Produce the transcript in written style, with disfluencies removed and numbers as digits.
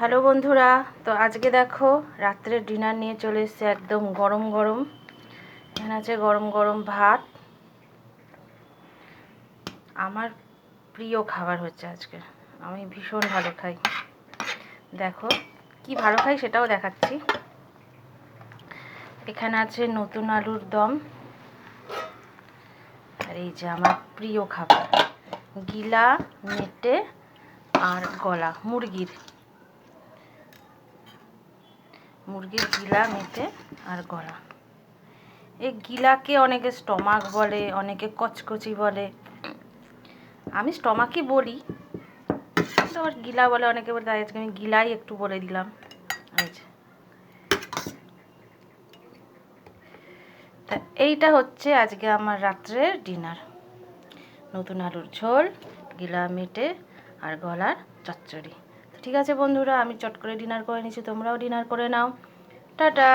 Hello বন্ধুরা, তো আজকে দেখো রাত্রের ডিনার নিয়ে চলে এসেছে একদম গরম গরম। এখানে আছে গরম গরম ভাত। আমার প্রিয় খাবার হচ্ছে আজকে, আমি ভীষণ ভালো খাই। দেখো কি ভালো খাই সেটাও দেখাচ্ছি। এখানে আছে নতুন আলুর দম, আর এই যে আমার প্রিয় খাবার গিলা মেটে আর গলা মুরগির গিলা মেটে আর গলা। এই গিলাকে অনেকে স্টমাক বলে, অনেকে কচকচি বলে, আমি স্টমাকই বলি, আবার গিলা বলে অনেকে বলে, তাই আজকে আমি গিলাই একটু বলে দিলাম। আচ্ছা, তা এইটা হচ্ছে আজকে আমার রাত্রের ডিনার। নতুন আলুর ঝোল, গিলা মেটে আর গলার চচ্চড়ি। ঠিক আছে বন্ধুরা, আমি চট করে ডিনার করে নিচ্ছি, তোমরাও ডিনার করে নাও। টাটা।